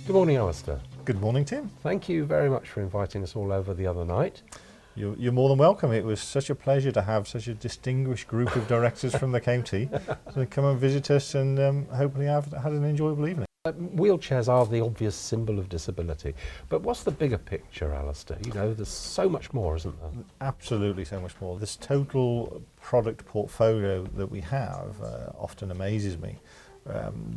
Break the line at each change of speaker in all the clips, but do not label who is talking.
Good morning, Alistair.
Good morning, Tim.
Thank you very much for inviting us all over the other night.
You're more than welcome. It was such a pleasure to have such a distinguished group of directors from the county to come and visit us and hopefully have had an enjoyable evening.
Wheelchairs are the obvious symbol of disability, but what's the bigger picture, Alistair? You know, there's so much more, isn't there?
Absolutely so much more. This total product portfolio that we have often amazes me.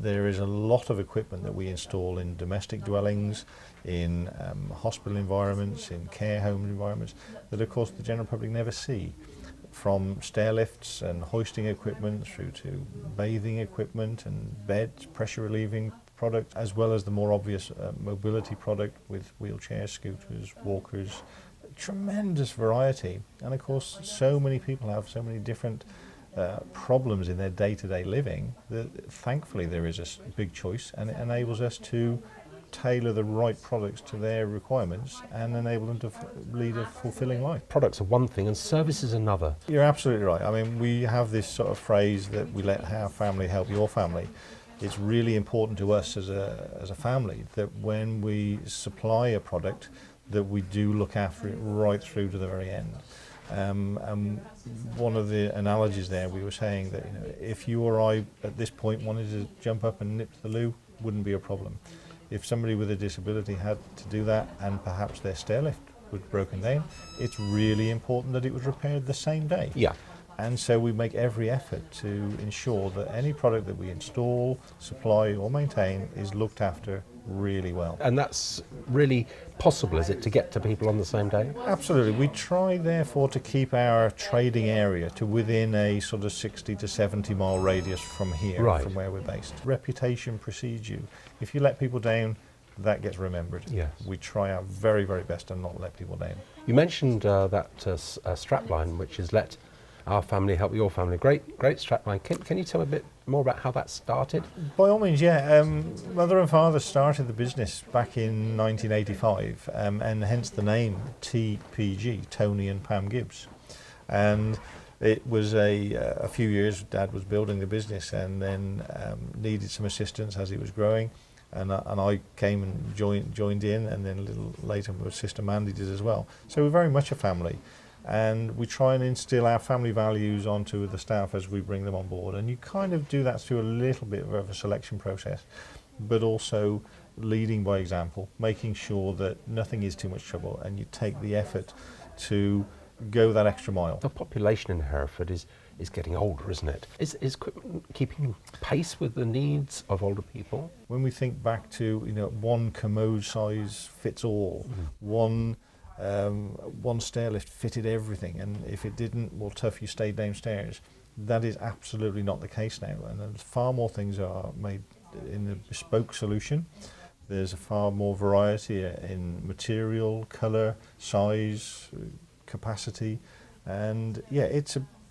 There is a lot of equipment that we install in domestic dwellings, in hospital environments, in care home environments, that of course the general public never see. From stair lifts and hoisting equipment through to bathing equipment and beds, pressure relieving product, as well as the more obvious mobility product with wheelchairs, scooters, walkers. Tremendous variety, and of course so many people have so many different problems in their day-to-day living that thankfully there is a big choice, and it enables us to tailor the right products to their requirements and enable them to lead a fulfilling life.
Products are one thing and service is another.
You're absolutely right. I mean, we have this sort of phrase that we let our family help your family. It's really important to us as a family that when we supply a product that we do look after it right through to the very end. And one of the analogies there, we were saying that if you or I at this point wanted to jump up and nip to the loo, wouldn't be a problem. If somebody with a disability had to do that and perhaps their stair lift was broken down, it's really important that it was repaired the same day.
Yeah.
And so we make every effort to ensure that any product that we install, supply or maintain is looked after really well.
And that's really possible, is it, to get to people on the same day?
Absolutely. We try therefore to keep our trading area to within a sort of 60 to 70 mile radius from here,
right,
from where we're based. Reputation precedes you. If you let people down, that gets remembered.
Yes.
We try our very, very best to not let people down.
You mentioned that strapline, which is let our family help your family. Great strapline. Can you tell me a bit more about how that started?
By all means, yeah. Mother and father started the business back in 1985, and hence the name TPG, Tony and Pam Gibbs. And it was a few years Dad was building the business and then needed some assistance as he was growing. And I came and joined in, and then a little later my sister Mandy did as well. So we're very much a family. And we try and instill our family values onto the staff as we bring them on board. And you kind of do that through a little bit of a selection process, but also leading by example, making sure that nothing is too much trouble and you take the effort to go that extra mile.
The population in Hereford is getting older, isn't it? Is equipment keeping pace with the needs of older people?
When we think back to one commode size fits all, one stair lift fitted everything, and if it didn't, well, tough, you stayed downstairs. That is absolutely not the case now, and far more things are made in a bespoke solution. There's a far more variety in material, colour, size, capacity, and yeah,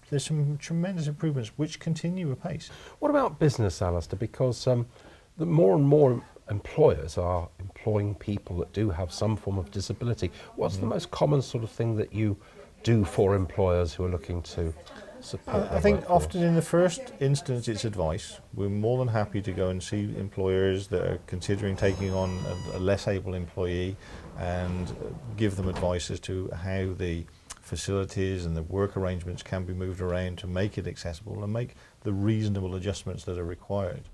there's some tremendous improvements which continue apace.
What about business, Alistair? Because the more and more employers are employing people that do have some form of disability. What's the most common sort of thing that you do for employers who are looking to support
I think
workforce?
often in the first instance it's advice. We're more than happy to go and see employers that are considering taking on a less able employee and give them advice as to how the facilities and the work arrangements can be moved around to make it accessible and make the reasonable adjustments that are required.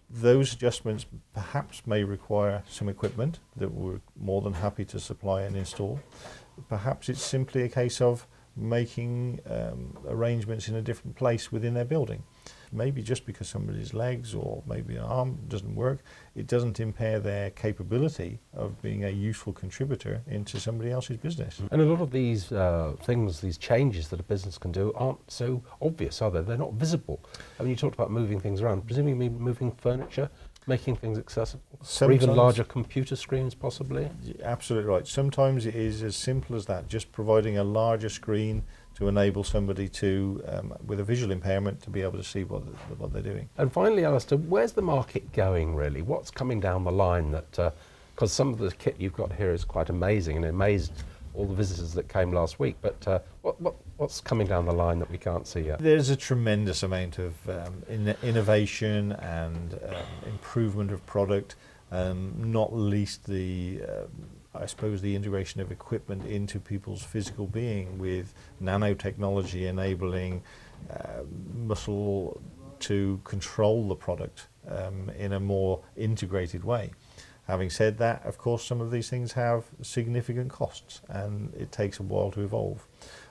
Those adjustments perhaps may require some equipment that we're more than happy to supply and install. Perhaps it's simply a case of making arrangements in a different place within their building. Maybe just because somebody's legs or maybe an arm doesn't work, it doesn't impair their capability of being a useful contributor into somebody else's business.
And a lot of these things, these changes that a business can do aren't so obvious, are they? They're not visible. I mean, you talked about moving things around, presumably moving furniture, making things accessible, or even larger computer screens possibly?
Absolutely right. Sometimes it is as simple as that, just providing a larger screen to enable somebody to, with a visual impairment, to be able to see what they're doing.
And finally, Alistair, where's the market going really? What's coming down the line that, because some of the kit you've got here is quite amazing and it amazed all the visitors that came last week, but what's coming down the line that we can't see yet?
There's a tremendous amount of innovation and improvement of product not least I suppose the integration of equipment into people's physical being with nanotechnology enabling muscle to control the product in a more integrated way. Having said that, of course, some of these things have significant costs and it takes a while to evolve.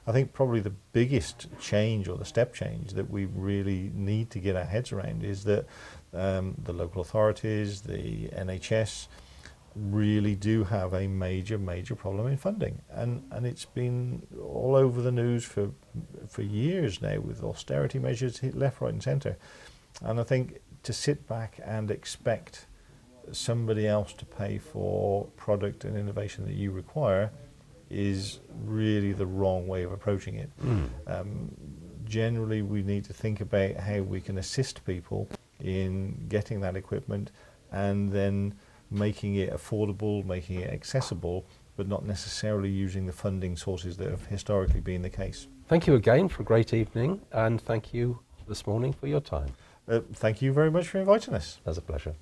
I think probably the biggest change or the step change that we really need to get our heads around is that the local authorities, the NHS, really do have a major problem in funding, and it's been all over the news for years now with austerity measures hit left, right and centre. And I think to sit back and expect somebody else to pay for product and innovation that you require is really the wrong way of approaching it. Generally we need to think about how we can assist people in getting that equipment and then making it affordable, making it accessible, but not necessarily using the funding sources that have historically been the case.
Thank you again for a great evening, and thank you this morning for your time.
Thank you very much for inviting us.
That's a pleasure.